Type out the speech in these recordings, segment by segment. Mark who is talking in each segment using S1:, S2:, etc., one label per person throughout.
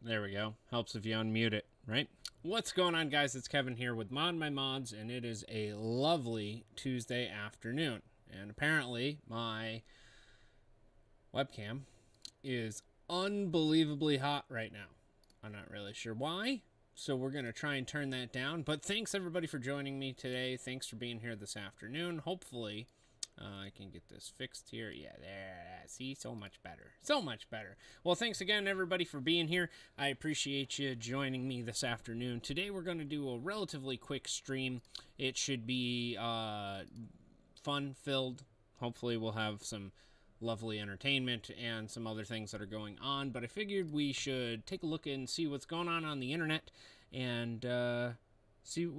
S1: There we go. Helps if you unmute it, right? What's going on, guys? It's Kevin here with ModMyMods, and it is a lovely Tuesday afternoon. And apparently, my webcam is unbelievably hot right now. I'm not really sure why, so we're going to try and turn that down. But thanks, everybody, for joining me today. Thanks for being here this afternoon. Hopefully, I can get this fixed here. Yeah, there. See, so much better. So much better. Well, thanks again, everybody, for being here. I appreciate you joining me this afternoon. Today, we're going to do a relatively quick stream. It should be fun-filled. Hopefully, we'll have some lovely entertainment and some other things that are going on. But I figured we should take a look and see what's going on the internet and see what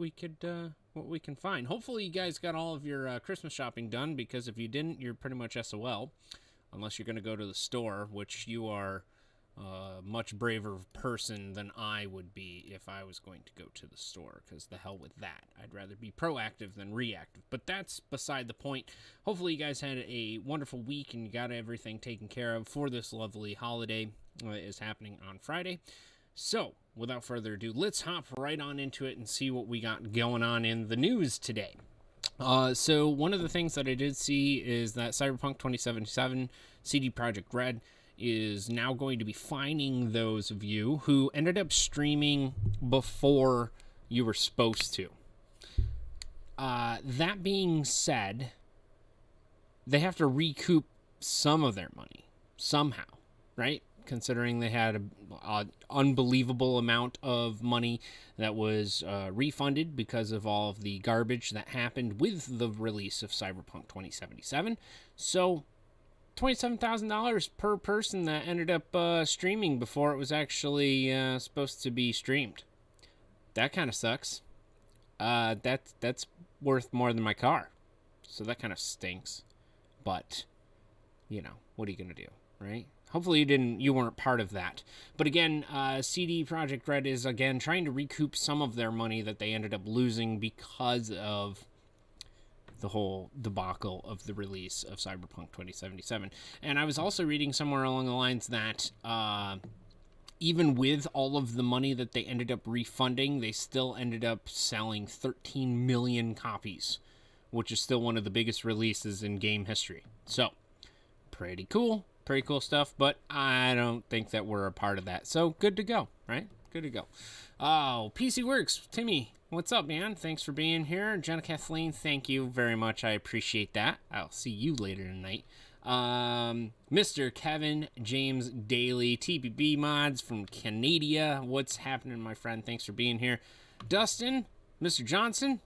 S1: we can find. Hopefully you guys got all of your Christmas shopping done, because if you didn't, you're pretty much SOL, unless you're going to go to the store, which you are a much braver person than I would be if I was going to go to the store, because the hell with that. I'd rather be proactive than reactive, but that's beside the point. Hopefully you guys had a wonderful week and you got everything taken care of for this lovely holiday that is happening on Friday. So, without further ado, let's hop right on into it and see what we got going on in the news today. So, one of the things that I did see is that Cyberpunk 2077 CD Projekt Red is now going to be fining those of you who ended up streaming before you were supposed to. That being said, they have to recoup some of their money somehow, right? Considering they had an unbelievable amount of money that was refunded because of all of the garbage that happened with the release of Cyberpunk 2077. So, $27,000 per person that ended up streaming before it was actually supposed to be streamed. That kind of sucks. That's worth more than my car. So that kind of stinks. But, you know, what are you going to do, right? Hopefully you weren't part of that. But again, CD Projekt Red is, again, trying to recoup some of their money that they ended up losing because of the whole debacle of the release of Cyberpunk 2077. And I was also reading somewhere along the lines that even with all of the money that they ended up refunding, they still ended up selling 13 million copies, which is still one of the biggest releases in game history. So, pretty cool. Pretty cool stuff, but I don't think that we're a part of that. So, good to go, right? Good to go. Oh, PC Works. Timmy, what's up, man? Thanks for being here. Jenna Kathleen, thank you very much. I appreciate that. I'll see you later tonight. Mr. Kevin James Daly, TPB Mods from Canada. What's happening, my friend? Thanks for being here. Dustin, Mr. Johnson.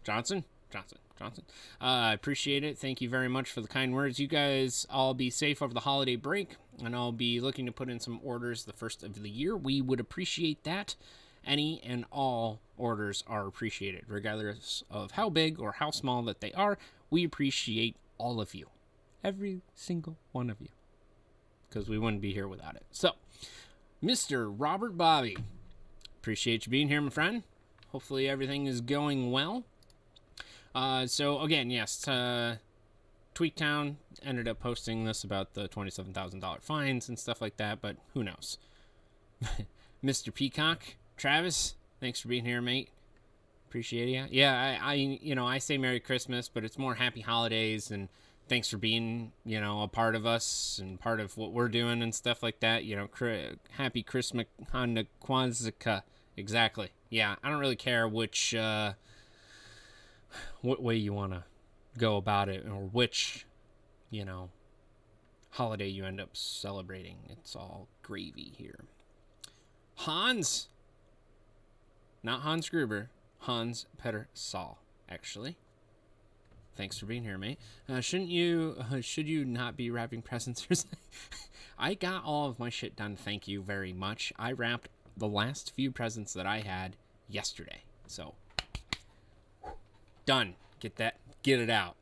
S1: I appreciate it. Thank you very much for the kind words. You guys all be safe over the holiday break, and I'll be looking to put in some orders the first of the year. We would appreciate that. Any and all orders are appreciated, regardless of how big or how small that they are. We appreciate all of you. Every single one of you. Because we wouldn't be here without it. So, Mr. Robert Bobby, appreciate you being here, my friend. Hopefully everything is going well. So again, yes, Tweaktown ended up posting this about the $27,000 fines and stuff like that, but who knows? Mr. Peacock, Travis, thanks for being here, mate. Appreciate you. Yeah, I say Merry Christmas, but it's more Happy Holidays, and thanks for being, a part of us and part of what we're doing and stuff like that. Happy Christmas, Honda Kwanzaa. Exactly. Yeah, I don't really care what way you want to go about it, or which, holiday you end up celebrating. It's all gravy here. Hans, not Hans Gruber, Hans Peter Saul, actually. Thanks for being here, mate. Should you not be wrapping presents or something? I got all of my shit done, thank you very much. I wrapped the last few presents that I had yesterday, so done. Get it out.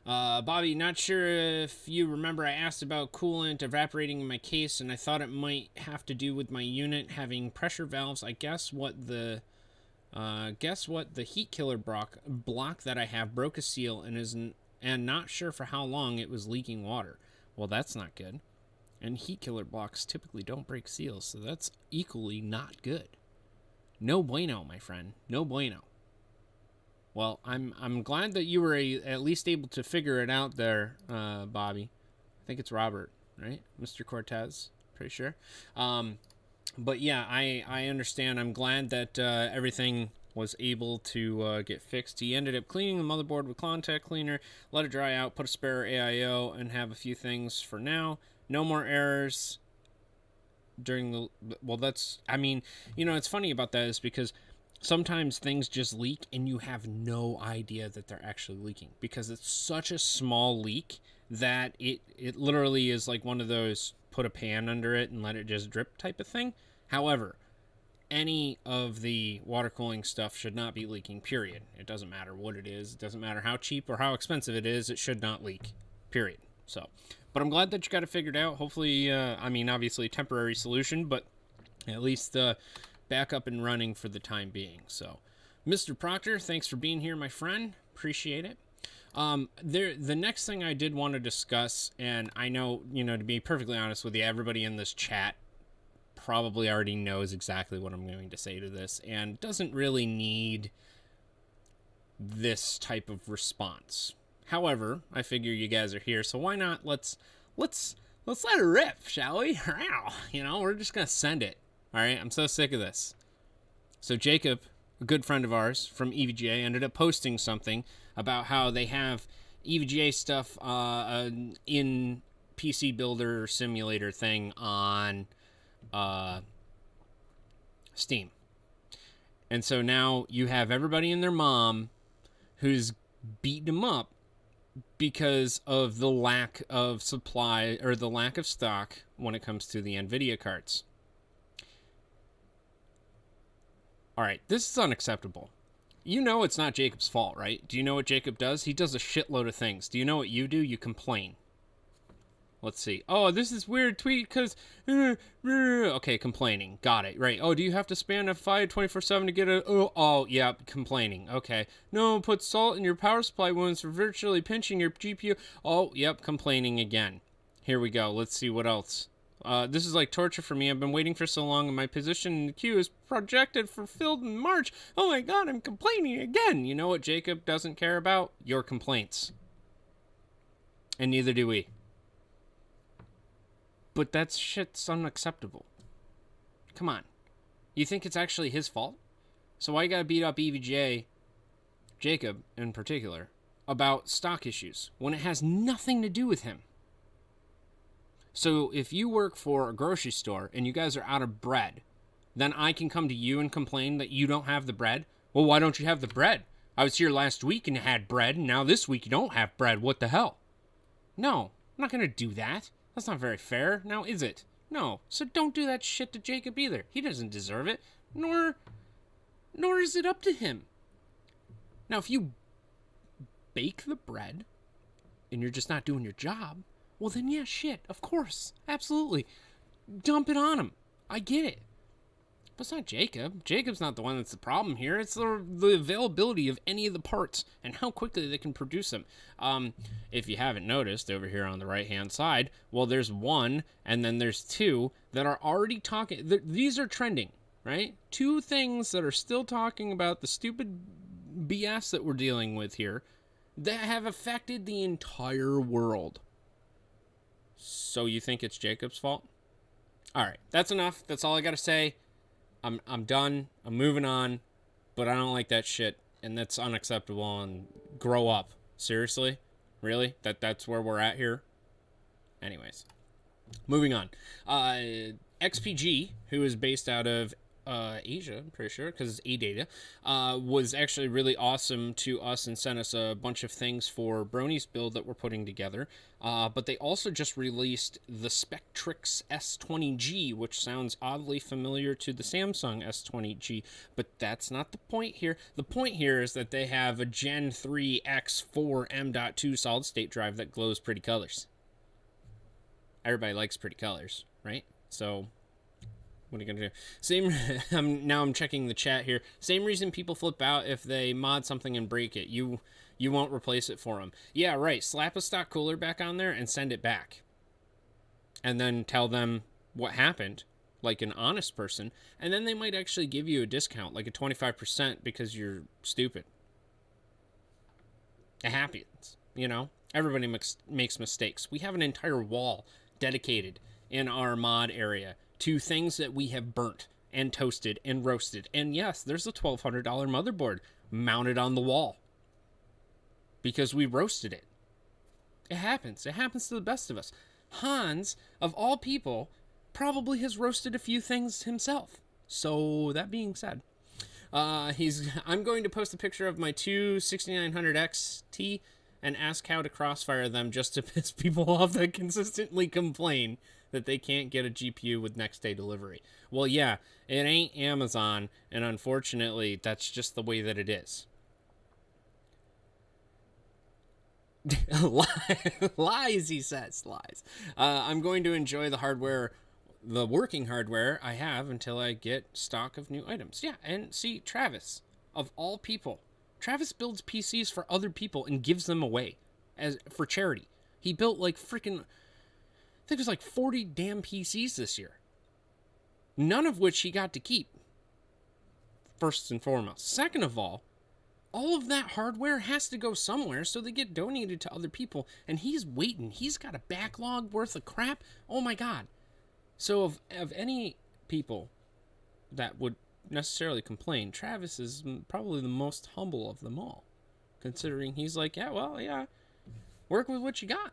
S1: Bobby, not sure if you remember, I asked about coolant evaporating in my case, and I thought it might have to do with my unit having pressure valves. I guess what the heat killer block that I have broke a seal and not sure for how long it was leaking water. Well, that's not good. And heat killer blocks typically don't break seals, so that's equally not good. No bueno, my friend. No bueno. Well, I'm glad that you were at least able to figure it out there, Bobby. I think it's Robert, right? Mr. Cortez, pretty sure. But yeah, I understand. I'm glad that everything was able to get fixed. He ended up cleaning the motherboard with contact cleaner, let it dry out, put a spare AIO, and have a few things for now. No more errors during the... Well, that's... I mean, you know, it's funny about that is because sometimes things just leak and you have no idea that they're actually leaking because it's such a small leak that it literally is like one of those put a pan under it and let it just drip type of thing. However, any of the water cooling stuff should not be leaking, period. It doesn't matter what it is. It doesn't matter how cheap or how expensive it is. It should not leak, period. So, but I'm glad that you got it figured out. Hopefully, I mean, obviously temporary solution, but at least back up and running for the time being. So, Mr. Proctor, thanks for being here, my friend. Appreciate it. The next thing I did want to discuss, and I know, you know, to be perfectly honest with you, everybody in this chat probably already knows exactly what I'm going to say to this, and doesn't really need this type of response. However, I figure you guys are here, so why not let's let it rip, shall we? You know, we're just gonna send it. All right, I'm so sick of this. So Jacob, a good friend of ours from EVGA, ended up posting something about how they have EVGA stuff in PC Builder Simulator thing on Steam. And so now you have everybody and their mom who's beating them up because of the lack of supply or the lack of stock when it comes to the NVIDIA cards. All right, this is unacceptable. You know it's not Jacob's fault, right? Do you know what Jacob does? He does a shitload of things. Do you know what you do? You complain. Let's see. Oh, this is weird tweet because... okay, complaining. Got it. Right. Oh, do you have to spam F5 24/7 to get a... Oh, yeah, complaining. Okay. No, put salt in your power supply wounds for virtually pinching your GPU. Oh, yep, complaining again. Here we go. Let's see what else. This is like torture for me. I've been waiting for so long and my position in the queue is projected for filled in March. Oh my god, I'm complaining again. You know what Jacob doesn't care about? Your complaints. And neither do we. But that shit's unacceptable. Come on. You think it's actually his fault? So why you gotta beat up EVGA, Jacob in particular, about stock issues when it has nothing to do with him? So if you work for a grocery store and you guys are out of bread, then I can come to you and complain that you don't have the bread? Well, why don't you have the bread? I was here last week and had bread, and now this week you don't have bread. What the hell? No, I'm not gonna do that. That's not very fair, now is it? No, so don't do that shit to Jacob either. He doesn't deserve it, nor is it up to him. Now, if you bake the bread and you're just not doing your job, well then yeah, shit, of course, absolutely. Dump it on him. I get it. But it's not Jacob. Jacob's not the one that's the problem here. It's the availability of any of the parts and how quickly they can produce them. If you haven't noticed over here on the right-hand side, well, there's one and then there's two that are already talking. These are trending, right? Two things that are still talking about the stupid BS that we're dealing with here that have affected the entire world. So you think it's Jacob's fault? All right, that's enough. That's all I got to say. I'm done. I'm moving on, but I don't like that shit, and that's unacceptable. And grow up. Seriously, really? That's where we're at here. Anyways, moving on. XPG, who is based out of Asia, I'm pretty sure, because it's AData, was actually really awesome to us and sent us a bunch of things for Brony's build that we're putting together. But they also just released the Spectrix S20G, which sounds oddly familiar to the Samsung S20G, but that's not the point here. The point here is that they have a Gen 3 X4 M.2 solid-state drive that glows pretty colors. Everybody likes pretty colors, right? So... what are you gonna do? Now I'm checking the chat here. Same reason people flip out if they mod something and break it. You won't replace it for them. Yeah, right. Slap a stock cooler back on there and send it back. and then tell them what happened, like an honest person, and then they might actually give you a discount, like a 25%, because you're stupid. It happens, you know? Everybody makes mistakes. We have an entire wall dedicated in our mod area to things that we have burnt and toasted and roasted. And yes, there's a $1,200 motherboard mounted on the wall because we roasted it. It happens. It happens to the best of us. Hans, of all people, probably has roasted a few things himself. So that being said, I'm going to post a picture of my two 6900 XT and ask how to crossfire them just to piss people off that consistently complain that they can't get a GPU with next day delivery. Well, yeah, it ain't Amazon, and unfortunately, that's just the way that it is. Lies, he says. Lies. I'm going to enjoy the hardware, the working hardware I have until I get stock of new items. Yeah, and see, Travis, of all people, Travis builds PCs for other people and gives them away for charity. He built like freaking, I think it was like 40 damn PCs this year. None of which he got to keep. First and foremost. Second of all of that hardware has to go somewhere, so they get donated to other people, and he's waiting. He's got a backlog worth of crap. Oh my god. So of any people that would necessarily complain, Travis is probably the most humble of them all, considering he's like, yeah, work with what you got,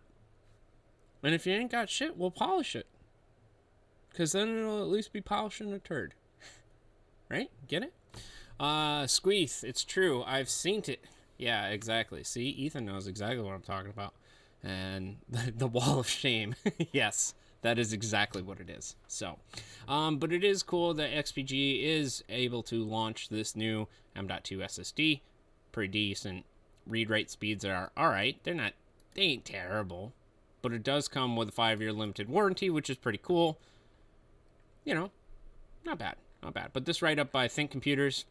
S1: and if you ain't got shit, we'll polish it, because then it'll at least be polishing a turd. Right? Get it? Squeeth, it's true. I've seen it. Yeah, exactly. See, Ethan knows exactly what I'm talking about. And the wall of shame. Yes, that is exactly what it is. So, but it is cool that XPG is able to launch this new M.2 SSD. Pretty decent. Read write speeds are alright. They ain't terrible. But it does come with a 5-year limited warranty, which is pretty cool. You know, not bad. Not bad. But this write-up by Think Computers,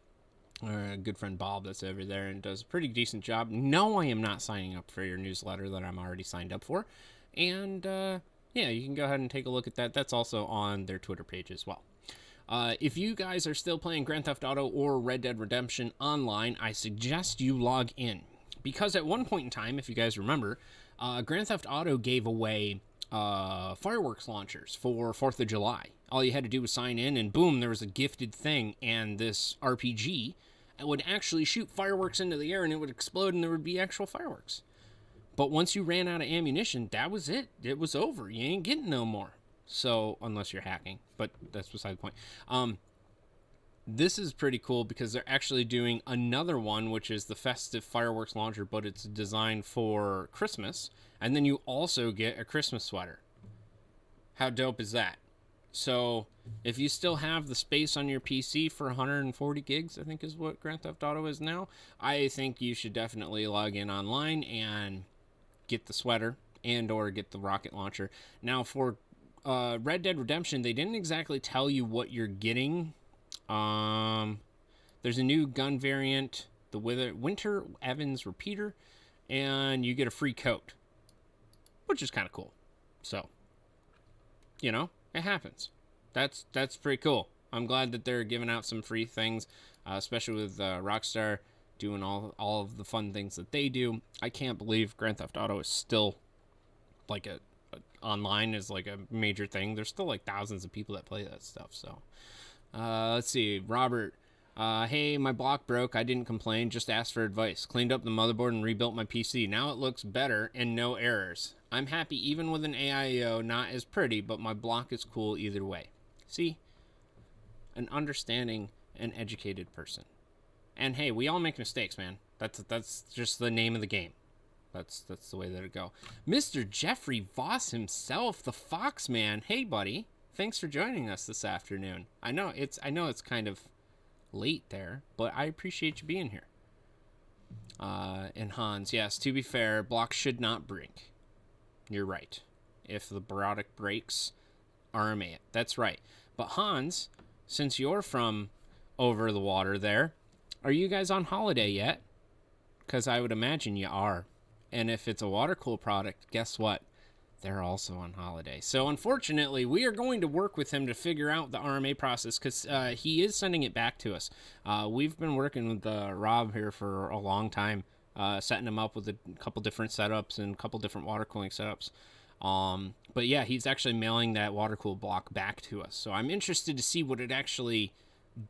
S1: our good friend Bob that's over there, and does a pretty decent job. No, I am not signing up for your newsletter that I'm already signed up for. And, yeah, you can go ahead and take a look at that. That's also on their Twitter page as well. If you guys are still playing Grand Theft Auto or Red Dead Redemption online, I suggest you log in. Because at one point in time, if you guys remember, Grand Theft Auto gave away fireworks launchers for 4th of July. All you had to do was sign in, and boom, there was a gifted thing, and this RPG would actually shoot fireworks into the air, and it would explode, and there would be actual fireworks. But once you ran out of ammunition, that was it. It was over. You ain't getting no more. So, unless you're hacking, but that's beside the point. This is pretty cool because they're actually doing another one, which is the festive fireworks launcher, but it's designed for Christmas. And then you also get a Christmas sweater. How dope is that? So, if you still have the space on your PC for 140 gigs, I think is what Grand Theft Auto is now, I think you should definitely log in online and get the sweater and or get the rocket launcher. Now, for Red Dead Redemption, they didn't exactly tell you what you're getting. There's a new gun variant, the Winter Evans Repeater, and you get a free coat, which is kind of cool. So, you know, it happens. That's pretty cool. I'm glad that they're giving out some free things, especially with Rockstar doing all of the fun things that they do. I can't believe Grand Theft Auto is still like online is like a major thing. There's still like thousands of people that play that stuff. So, let's see, Robert. Hey, my block broke. I didn't complain, just asked for advice. Cleaned up the motherboard and rebuilt my PC. Now it looks better and no errors. I'm happy even with an AIO, not as pretty, but my block is cool either way. See? An understanding and educated person. And hey, we all make mistakes, man. That's just the name of the game. That's the way that it go. Mr. Jeffrey Voss himself, the Fox Man. Hey, buddy. Thanks for joining us this afternoon. I know it's kind of late there, but I appreciate you being here. And Hans, yes, to be fair, blocks should not break. You're right. If the product breaks, RMA it. That's right. But Hans, since you're from over the water there, are you guys on holiday yet? Because I would imagine you are. And if it's a water-cooled product, guess what? they're also on holiday. So unfortunately, we are going to work with him to figure out the RMA process because he is sending it back to us. We've been working with Rob here for a long time, setting him up with a couple different setups and a couple different water cooling setups. But yeah, he's actually mailing that water cool block back to us. So I'm interested to see what it actually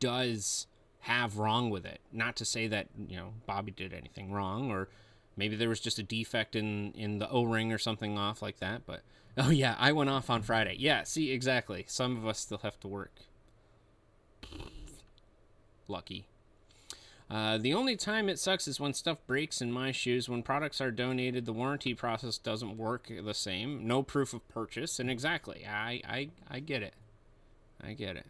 S1: does have wrong with it. Not to say that, Bobby did anything wrong, or maybe there was just a defect in the O-ring or something off like that. But, oh yeah, I went off on Friday. Yeah, see, exactly. Some of us still have to work. Lucky. The only time it sucks is when stuff breaks in my shoes. When products are donated, the warranty process doesn't work the same. No proof of purchase. And exactly, I get it. I get it.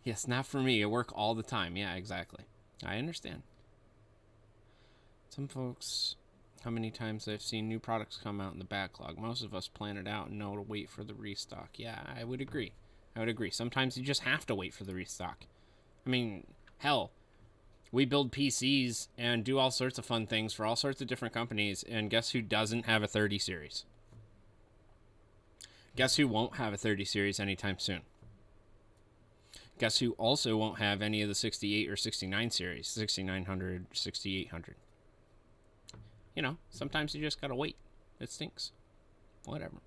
S1: Yes, not for me. I work all the time. Yeah, exactly. I understand. Some folks, how many times I've seen new products come out in the backlog. Most of us plan it out and know to wait for the restock. Yeah, I would agree. Sometimes you just have to wait for the restock. I mean, hell, we build PCs and do all sorts of fun things for all sorts of different companies, and guess who doesn't have a 30 series? Guess who won't have a 30 series anytime soon? Guess who also won't have any of the 68 or 69 series, 6900, 6800. Sometimes you just gotta wait. It stinks. Whatever.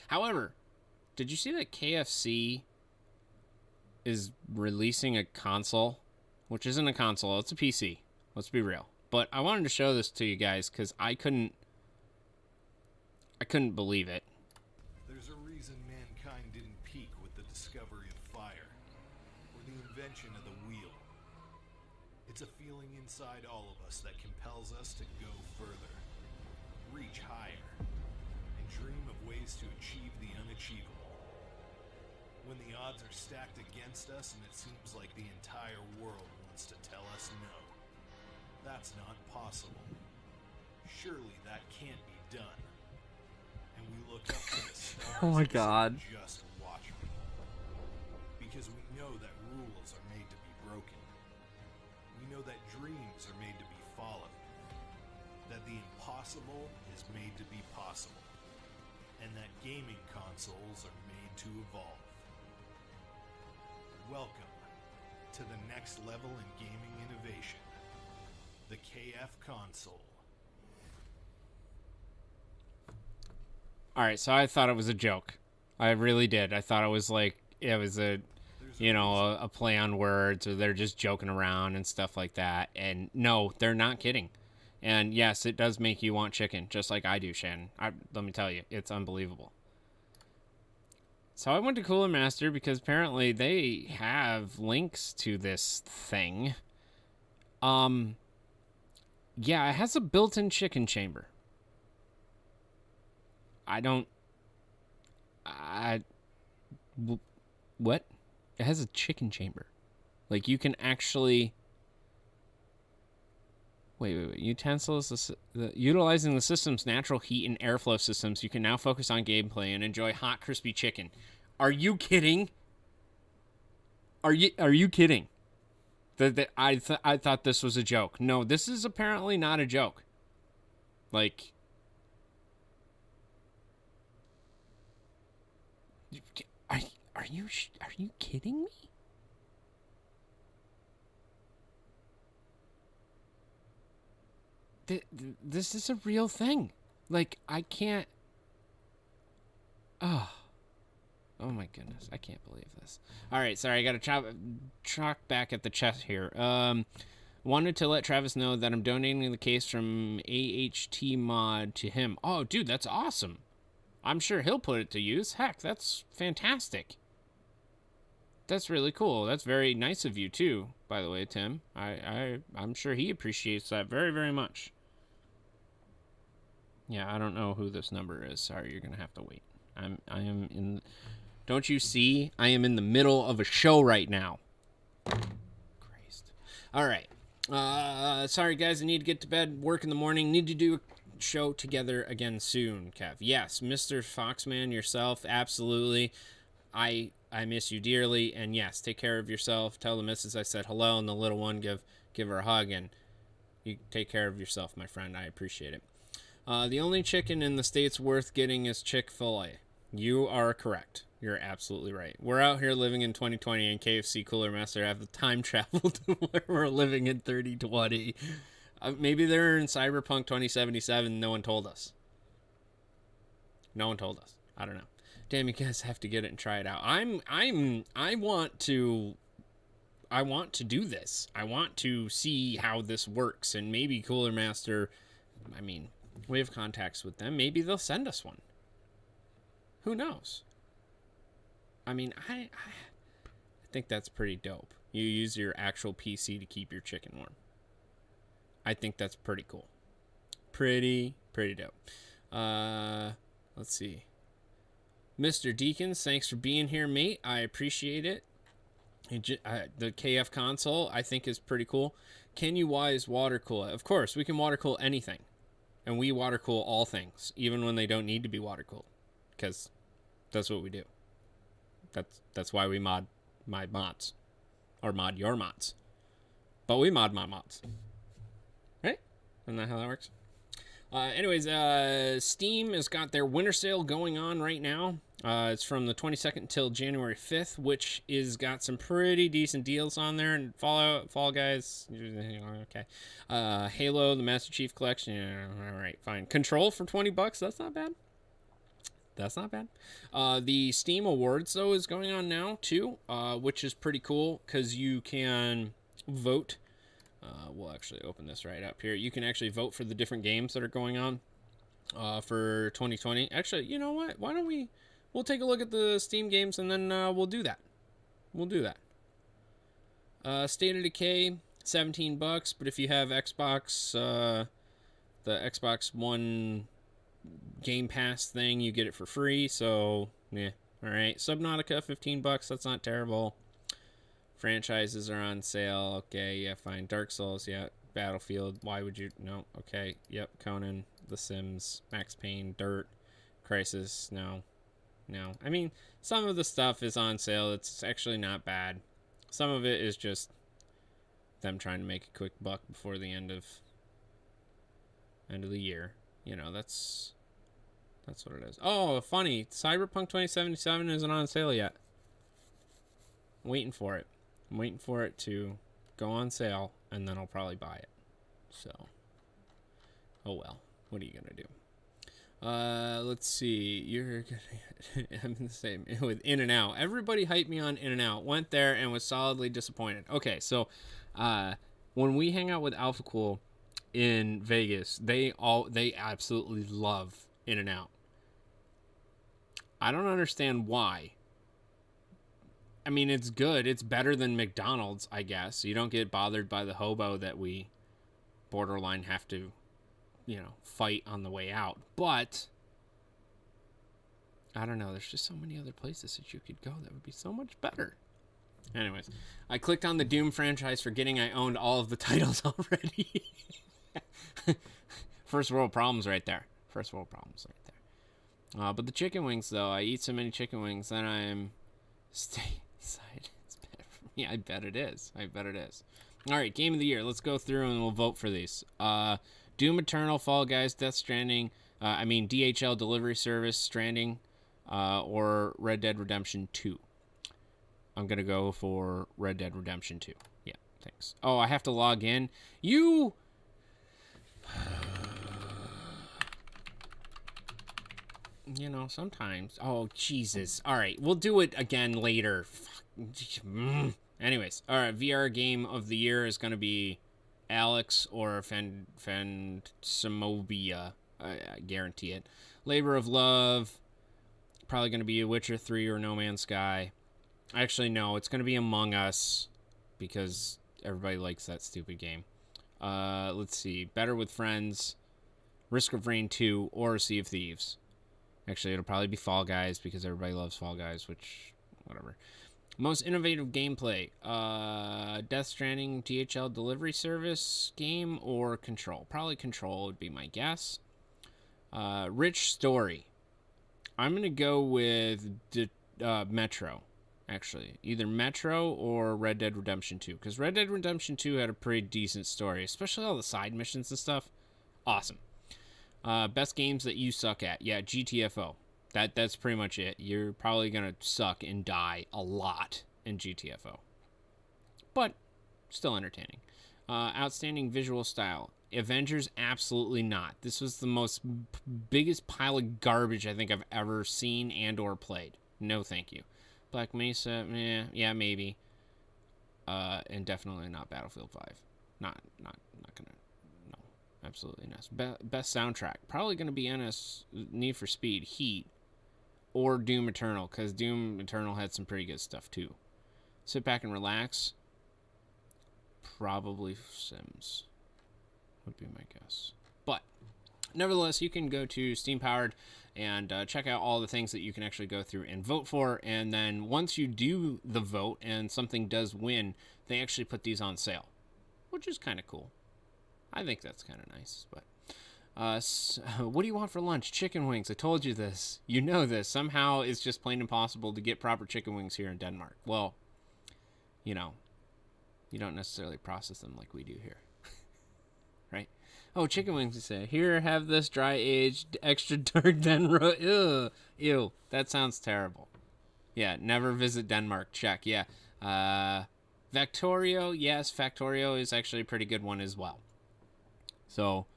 S1: However, did you see that KFC is releasing a console? Which isn't a console, it's a PC. Let's be real. But I wanted to show this to you guys because I couldn't believe it.
S2: There's a reason mankind didn't peak with the discovery of fire or the invention of the wheel. It's a feeling inside all of us that compels us to go further, reach higher, and dream of ways to achieve the unachievable. When the odds are stacked against us and it seems like the entire world wants to tell us no, that's not possible. Surely that can't be done. And we look up to the stars.
S1: Oh my God.
S2: And just watch me. Because we know that rules are made to be broken. We know that dreams are made to be followed. That the impossible is made to be possible. And that gaming consoles are made to evolve. Welcome to the next level in gaming innovation, the KF console.
S1: All right, so I thought it was a joke. I really did. I thought it was like it was a play on words, or they're just joking around and stuff like that. And no, they're not kidding. And yes, it does make you want chicken, just like I do, Shannon. Let me tell you, it's unbelievable. So I went to Cooler Master because apparently they have links to this thing. Yeah, it has a built-in chicken chamber. What? It has a chicken chamber. Like, you can actually... Wait. Utensils, utilizing the system's natural heat and airflow systems, you can now focus on gameplay and enjoy hot, crispy chicken. Are you kidding? Are you kidding? I thought this was a joke. No, this is apparently not a joke. Like, are you kidding me? This is a real thing. Like, I can't... Oh my goodness, I can't believe this. All right, sorry, I got to chalk back at the chest here. Wanted to let Travis know that I'm donating the case from AHT Mod to him. Oh, dude, that's awesome. I'm sure he'll put it to use. Heck, that's fantastic. That's really cool. That's very nice of you, too, by the way, Tim. I'm sure he appreciates that very, very much. Yeah, I don't know who this number is. Sorry, you're going to have to wait. I am in... Don't you see? I am in the middle of a show right now. Christ. All right. Sorry, guys. I need to get to bed. Work in the morning. Need to do a show together again soon, Kev. Yes, Mr. Foxman, yourself. Absolutely. I miss you dearly. And yes, take care of yourself. Tell the missus I said hello, and the little one, give her a hug. And you take care of yourself, my friend. I appreciate it. The only chicken in the states worth getting is Chick-fil-A. You are correct. You're absolutely right. We're out here living in 2020, and KFC Cooler Master have the time travel to where we're living in 3020. Maybe they're in Cyberpunk 2077. No one told us. No one told us. I don't know. Damn, you guys have to get it and try it out. I want to do this. I want to see how this works, and maybe Cooler Master, I mean, we have contacts with them. Maybe they'll send us one. Who knows? I mean, I think that's pretty dope. You use your actual PC to keep your chicken warm. I think that's pretty cool. Pretty dope. Let's see. Mr. Deacons, thanks for being here, mate. I appreciate it. The KF console, I think, is pretty cool. Can you wise water cool it? Of course, we can water cool anything. And we water cool all things, even when they don't need to be water cooled. Because that's what we do. That's why we mod my mods. Or mod your mods. But we mod my mods. Right? Isn't that how that works? Anyways, Steam has got their winter sale going on right now. It's from the 22nd until January 5th, which is got some pretty decent deals on there. And Fall Guys, okay. Halo, the Master Chief Collection, yeah, all right, fine. Control for $20, that's not bad. That's not bad. The Steam Awards, though, is going on now, too, which is pretty cool because you can vote. We'll actually open this right up here. You can actually vote for the different games that are going on for 2020. Actually, you know what? Why don't we'll take a look at the Steam games and then we'll do that. We'll do that. State of Decay, $17, but if you have Xbox, the Xbox One Game Pass thing, you get it for free. So, yeah. All right. Subnautica, $15. That's not terrible. Franchises are on sale. Okay, yeah, fine. Dark Souls, yeah. Battlefield, why would you? No, okay. Yep, Conan, The Sims, Max Payne, Dirt, Crisis, no. I mean, some of the stuff is on sale. It's actually not bad. Some of it is just them trying to make a quick buck before the end of the year. You know, that's what it is. Oh, funny. Cyberpunk 2077 isn't on sale yet. I'm waiting for it. I'm waiting for it to go on sale, and then I'll probably buy it. So, oh well. What are you going to do? Let's see. You're going to... I'm the same with In-N-Out. Everybody hyped me on In-N-Out. Went there and was solidly disappointed. Okay, so when we hang out with Alpha Cool in Vegas, they absolutely love In-N-Out. I don't understand why. I mean, it's good. It's better than McDonald's, I guess. You don't get bothered by the hobo that we borderline have to, fight on the way out. But, I don't know. There's just so many other places that you could go that would be so much better. Anyways, I clicked on the Doom franchise forgetting I owned all of the titles already. First world problems right there. But the chicken wings, though. I eat so many chicken wings that I'm... Stay inside. It's bad for me. I bet it is. All right, game of the year. Let's go through and we'll vote for these. Doom Eternal, Fall Guys, Death Stranding. DHL Delivery Service, Stranding, or Red Dead Redemption 2. I'm going to go for Red Dead Redemption 2. Yeah, thanks. Oh, I have to log in. You... sometimes. Oh, Jesus. All right, we'll do it again later. Anyways, all right, VR game of the year is going to be Alex or Phantasmobia. I guarantee it. Labor of Love, probably going to be a Witcher 3 or No Man's Sky. Actually, no, it's going to be Among Us because everybody likes that stupid game. Let's see. Better with Friends, Risk of Rain 2, or Sea of Thieves. Actually, it'll probably be Fall Guys because everybody loves Fall Guys, which, whatever. Most innovative gameplay. Death Stranding, DHL Delivery Service game, or Control. Probably Control would be my guess. Rich story. I'm going to go with Metro, actually. Either Metro or Red Dead Redemption 2. Because Red Dead Redemption 2 had a pretty decent story, especially all the side missions and stuff. Awesome. Best games that you suck at. Yeah, GTFO. That's pretty much it. You're probably going to suck and die a lot in GTFO. But still entertaining. Outstanding visual style. Avengers, absolutely not. This was the biggest pile of garbage I think I've ever seen and or played. No thank you. Black Mesa, yeah, maybe. And definitely not Battlefield 5. Not gonna, no, absolutely not. Best soundtrack, probably gonna be NS Need for Speed, Heat, or Doom Eternal, because Doom Eternal had some pretty good stuff too. Sit back and relax. Probably Sims would be my guess. But nevertheless, you can go to Steam Powered and check out all the things that you can actually go through and vote for. And then once you do the vote and something does win, they actually put these on sale, which is kind of cool. I think that's kind of nice. But what do you want for lunch? Chicken wings. I told you this. You know this. Somehow it's just plain impossible to get proper chicken wings here in Denmark. Well, you know, you don't necessarily process them like we do here. Right? Oh, chicken wings, you say. Here, have this dry-aged, extra dark Denro. Ew. That sounds terrible. Yeah, never visit Denmark. Check, yeah. Factorio, yes, Factorio is actually a pretty good one as well. So,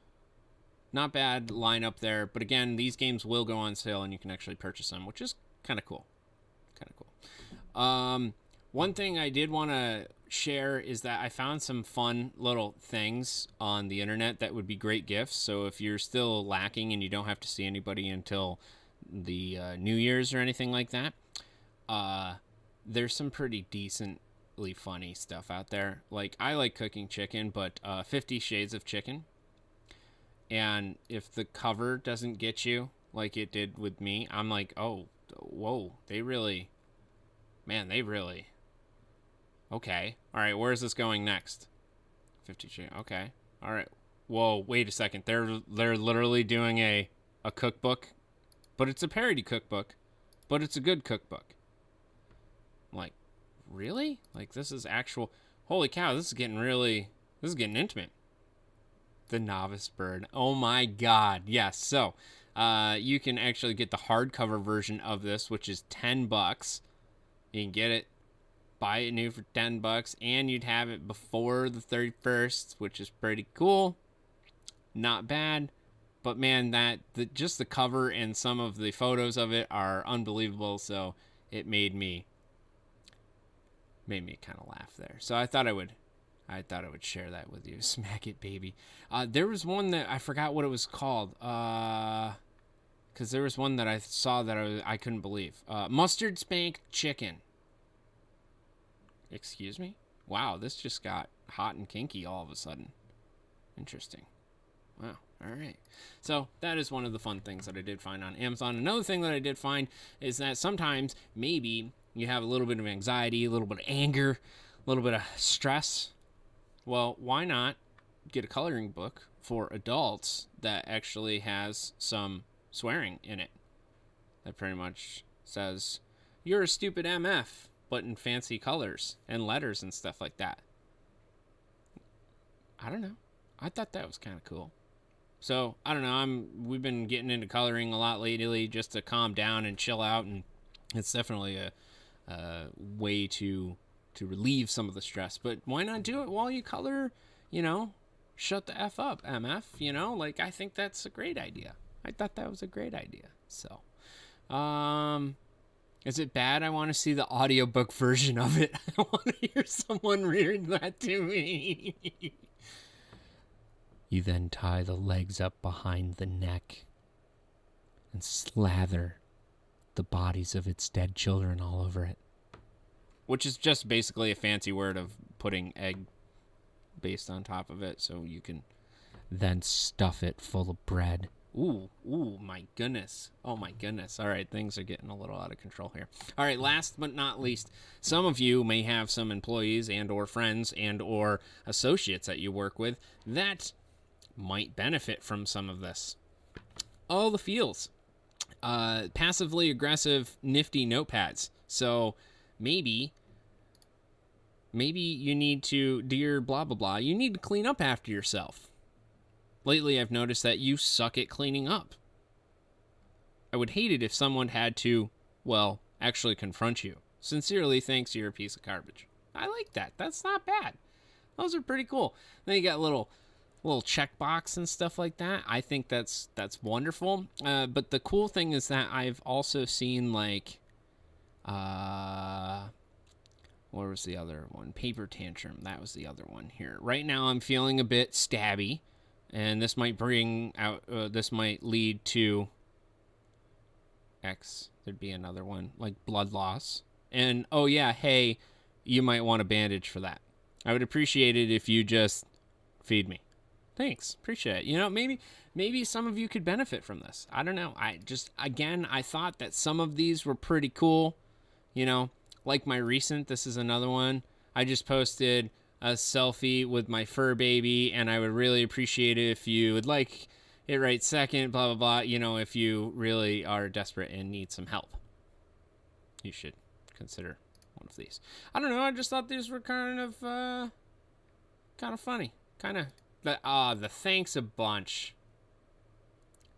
S1: not bad lineup there. But again, these games will go on sale and you can actually purchase them, which is kind of cool. One thing I did want to share is that I found some fun little things on the internet that would be great gifts. So if you're still lacking and you don't have to see anybody until the New Year's or anything like that, there's some pretty decently funny stuff out there. Like, I like cooking chicken, but 50 Shades of Chicken. And if the cover doesn't get you like it did with me, I'm like, oh, whoa, they really... Okay. All right, where is this going next? 50 Shades. Okay. All right. Whoa, wait a second. They're literally doing a cookbook, but it's a parody cookbook, but it's a good cookbook. I'm like, really? Like, this is actual... Holy cow, this is getting intimate. The Novice Bird. Oh my god. Yes. So, you can actually get the hardcover version of this, which is $10. You can get it, buy it new for $10, and you'd have it before the 31st, which is pretty cool. Not bad, but man, just the cover and some of the photos of it are unbelievable. So it made me kind of laugh there. So I thought I would share that with you. Smack it, baby. There was one that I forgot what it was called. Because there was one that I saw that I couldn't believe. Mustard Spank Chicken. Excuse me? Wow, this just got hot and kinky all of a sudden. Interesting. Wow, all right. So that is one of the fun things that I did find on Amazon. Another thing that I did find is that sometimes maybe you have a little bit of anxiety, a little bit of anger, a little bit of stress. Well, why not get a coloring book for adults that actually has some swearing in it? That pretty much says, "You're a stupid MF," but in fancy colors and letters and stuff like that. I don't know. I thought that was kind of cool. So, I don't know. We've been getting into coloring a lot lately just to calm down and chill out, and it's definitely a way to relieve some of the stress. But why not do it while you color, shut the F up, MF, Like, I think that's a great idea. I thought that was a great idea. So, is it bad? I want to see the audiobook version of it. I want to hear someone read that to me. You then tie the legs up behind the neck and slather the bodies of its dead children all over it. Which is just basically a fancy word of putting egg based on top of it, so you can then stuff it full of bread. Ooh, my goodness. Oh, my goodness. All right, things are getting a little out of control here. All right, last but not least, some of you may have some employees and or friends and or associates that you work with that might benefit from some of this. All the feels. Passively aggressive, nifty notepads. So maybe you need to, dear blah, blah, blah, you need to clean up after yourself. Lately, I've noticed that you suck at cleaning up. I would hate it if someone had to, well, actually confront you. Sincerely, thanks, you're a piece of garbage. I like that. That's not bad. Those are pretty cool. Then you got little checkbox and stuff like that. I think that's wonderful. But the cool thing is that I've also seen like, what was the other one? Paper tantrum. That was the other one here. Right now, I'm feeling a bit stabby, and this might bring out. This might lead to X. There'd be another one like blood loss. And oh yeah, hey, you might want a bandage for that. I would appreciate it if you just feed me. Thanks, appreciate it. You know, maybe some of you could benefit from this. I don't know. I thought that some of these were pretty cool. You know, like my recent. This is another one. I just posted a selfie with my fur baby, and I would really appreciate it if you would like it right second. Blah blah blah. You know, if you really are desperate and need some help, you should consider one of these. I don't know. I just thought these were kind of funny. Kind of the thanks a bunch.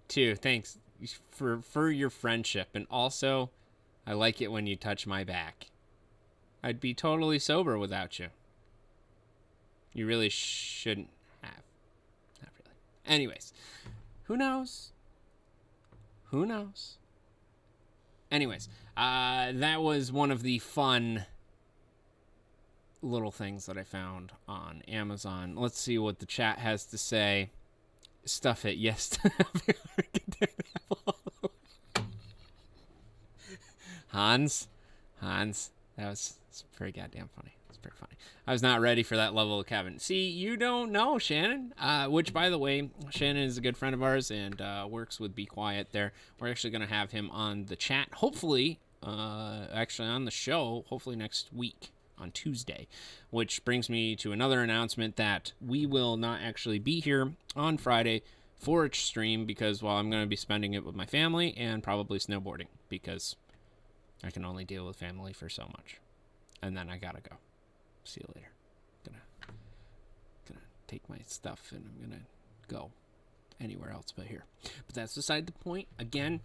S1: Too. Thanks for your friendship, and also I like it when you touch my back. I'd be totally sober without you. You really shouldn't have. Not really. Anyways, who knows? Who knows? Anyways, that was one of the fun little things that I found on Amazon. Let's see what the chat has to say. Stuff it, yes. Hans, that was pretty goddamn funny. It's pretty funny. I was not ready for that level of Kevin. See, you don't know Shannon, which, by the way, Shannon is a good friend of ours and works with Bequiet there. We're actually going to have him on the chat, hopefully, actually on the show, hopefully next week on Tuesday, which brings me to another announcement that we will not actually be here on Friday for a stream because, well, I'm going to be spending it with my family and probably snowboarding because I can only deal with family for so much. And then I gotta go. See you later. Gonna take my stuff and I'm gonna go anywhere else but here. But that's beside the point. Again,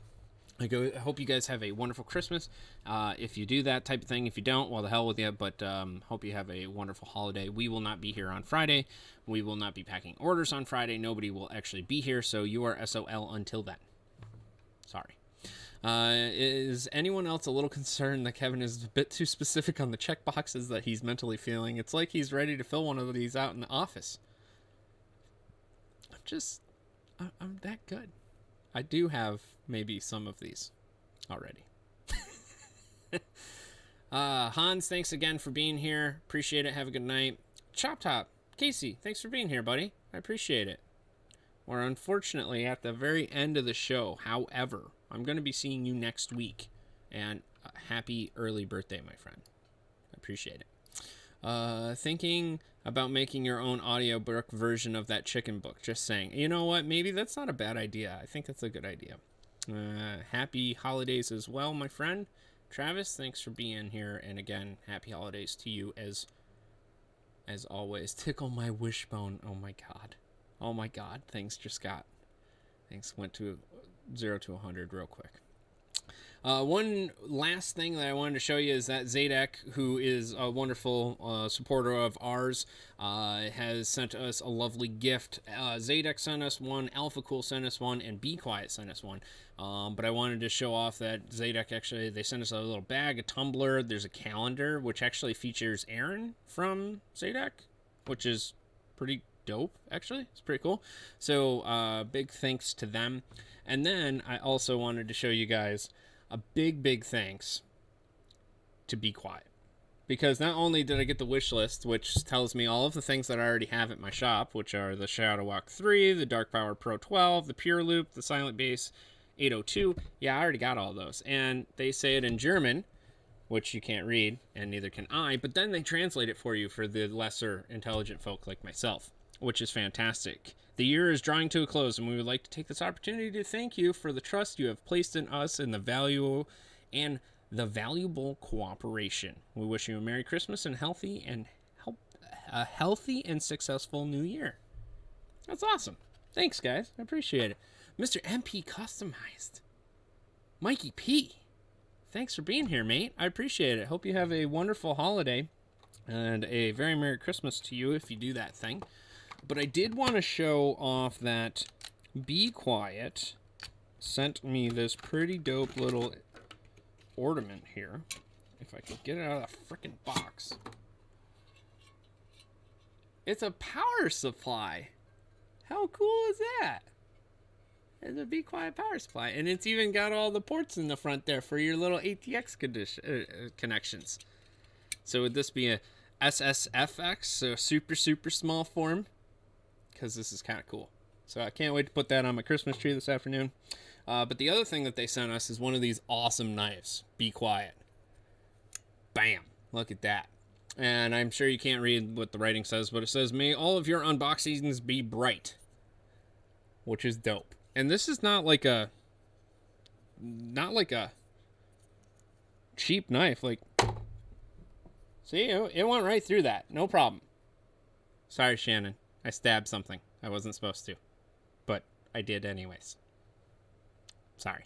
S1: I hope you guys have a wonderful Christmas. If you do that type of thing, if you don't, well, the hell with you. But hope you have a wonderful holiday. We will not be here on Friday. We will not be packing orders on Friday. Nobody will actually be here, so you are SOL until then. Sorry. Is anyone else a little concerned that Kevin is a bit too specific on the check boxes that he's mentally feeling? It's like he's ready to fill one of these out in the office. I'm that good. I do have maybe some of these already. Hans, thanks again for being here. Appreciate it. Have a good night. Chop Top, Casey, thanks for being here, buddy. I appreciate it. We're unfortunately at the very end of the show. However, I'm going to be seeing you next week. And happy early birthday, my friend. I appreciate it. Thinking about making your own audiobook version of that chicken book. Just saying. You know what? Maybe that's not a bad idea. I think that's a good idea. Happy holidays as well, my friend. Travis, thanks for being here. And again, happy holidays to you as always. Tickle my wishbone. Oh my God. Oh my God. Things went to 0 to 100 real quick. One last thing that I wanted to show you is that Zadek, who is a wonderful supporter of ours, has sent us a lovely gift. Zadek sent us one, Alpha Cool sent us one, and Bequiet sent us one. But I wanted to show off that Zadek actually, they sent us a little bag, a tumbler. There's a calendar, which actually features Aaron from Zadek, which is pretty dope, actually. It's pretty cool. So big thanks to them. And then I also wanted to show you guys a big thanks to Bequiet, because not only did I get the wish list, which tells me all of the things that I already have at my shop, which are the Shadow Walk 3, the Dark Power Pro 12, the Pure Loop, the Silent Bass 802. Yeah, I already got all those. And they say it in German, which you can't read, and neither can I, but then they translate it for you for the lesser intelligent folk like myself, which is fantastic. The year is drawing to a close, and we would like to take this opportunity to thank you for the trust you have placed in us and the value and the valuable cooperation. We wish you a Merry Christmas and a healthy and successful New Year. That's awesome. Thanks, guys. I appreciate it. Mr. MP Customized. Mikey P. Thanks for being here, mate. I appreciate it. Hope you have a wonderful holiday and a very Merry Christmas to you if you do that thing. But I did want to show off that Bequiet sent me this pretty dope little ornament here. If I can get it out of the freaking box. It's a power supply. How cool is that? It's a Bequiet power supply. And it's even got all the ports in the front there for your little ATX connections. So would this be a SSFX, so super, super small form? Because this is kind of cool. So I can't wait to put that on my Christmas tree this afternoon. But the other thing that they sent us is one of these awesome knives. Bequiet. Bam. Look at that. And I'm sure you can't read what the writing says, but it says, may all of your unboxings be bright. Which is dope. And this is not like a cheap knife. Like, see, it went right through that. No problem. Sorry, Shannon. I stabbed something. I wasn't supposed to. But I did anyways. Sorry.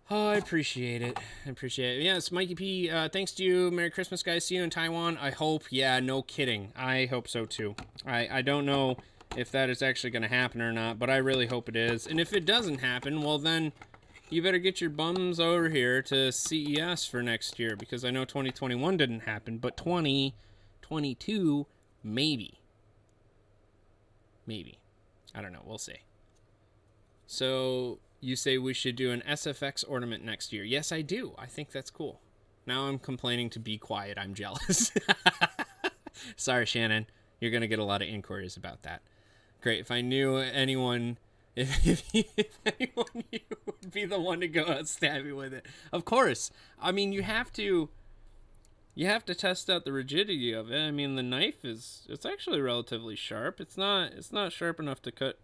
S1: Oh, I appreciate it. Yes, Mikey P, thanks to you. Merry Christmas, guys. See you in Taiwan. I hope. Yeah, no kidding. I hope so, too. I don't know if that is actually going to happen or not, but I really hope it is. And if it doesn't happen, well, then you better get your bums over here to CES for next year, because I know 2021 didn't happen, but 2022, maybe. Maybe. I don't know. We'll see. So you say we should do an SFX ornament next year. Yes, I do. I think that's cool. Now I'm complaining to Bequiet. I'm jealous. Sorry, Shannon. You're going to get a lot of inquiries about that. Great. If I knew anyone, if anyone you would be the one to go out stabby with it. Of course. I mean, you have to test out the rigidity of it. I mean, the knife it's actually relatively sharp. It's not sharp enough to cut.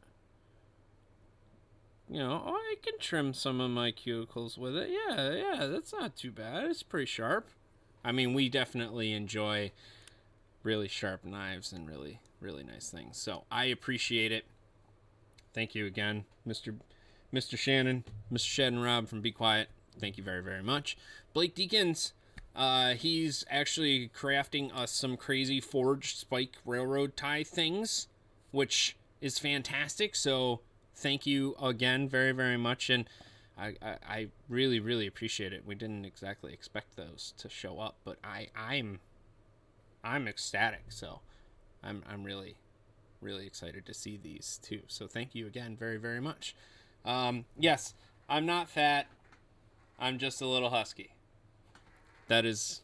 S1: You know, I can trim some of my cuticles with it. Yeah, that's not too bad. It's pretty sharp. I mean, we definitely enjoy really sharp knives and really, really nice things. So I appreciate it. Thank you again, Mr. Shannon, Mr. Shed and Rob from Bequiet. Thank you very, very much. Blake Deakins, he's actually crafting us some crazy forged spike railroad tie things, which is fantastic. So thank you again very, very much. And I really, really appreciate it. We didn't exactly expect those to show up, but I'm ecstatic. So I'm really, really excited to see these too. So thank you again very, very much. Yes, I'm not fat. I'm just a little husky. That's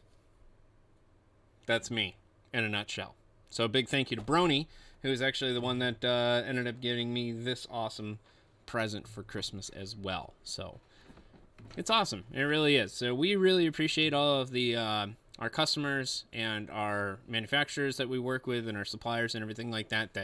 S1: me in a nutshell. So a big thank you to Brony, who is actually the one that ended up giving me this awesome present for Christmas as well. So it's awesome. It really is. So we really appreciate all of the our customers and our manufacturers that we work with and our suppliers and everything like that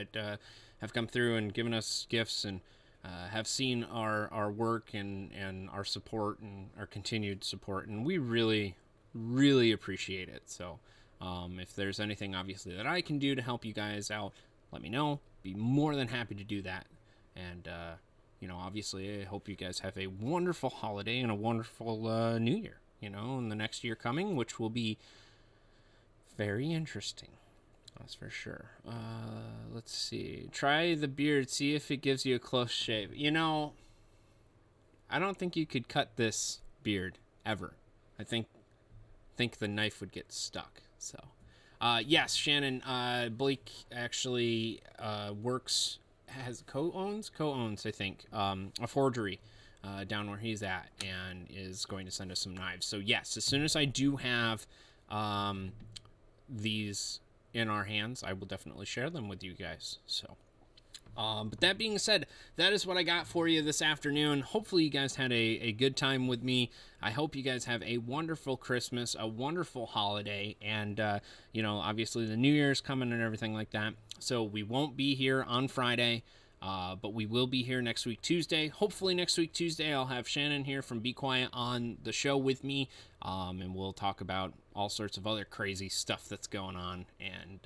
S1: have come through and given us gifts and have seen our work and our support and our continued support. And we really, really appreciate it. So if there's anything obviously that I can do to help you guys out, let me know. Be more than happy to do that. And obviously I hope you guys have a wonderful holiday and a wonderful new year, in the next year coming, which will be very interesting. That's for sure. Let's see. Try the beard, see if it gives you a close shave. I don't think you could cut this beard ever. I think the knife would get stuck. So yes, Shannon, Blake actually co-owns, I think, a forgery down where he's at, and is going to send us some knives. So yes, as soon as I do have these in our hands, I will definitely share them with you guys. So but that being said, that is what I got for you this afternoon. Hopefully you guys had a good time with me. I hope you guys have a wonderful Christmas, a wonderful holiday, and obviously the New Year's coming and everything like that. So we won't be here on Friday, but we will be here next week Tuesday. Hopefully next week Tuesday I'll have Shannon here from Bequiet on the show with me, and we'll talk about all sorts of other crazy stuff that's going on, and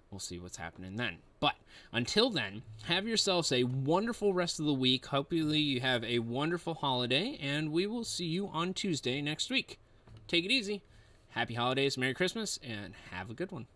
S1: we'll see what's happening then. But until then, have yourselves a wonderful rest of the week. Hopefully you have a wonderful holiday, and we will see you on Tuesday next week. Take it easy. Happy holidays, Merry Christmas, and have a good one.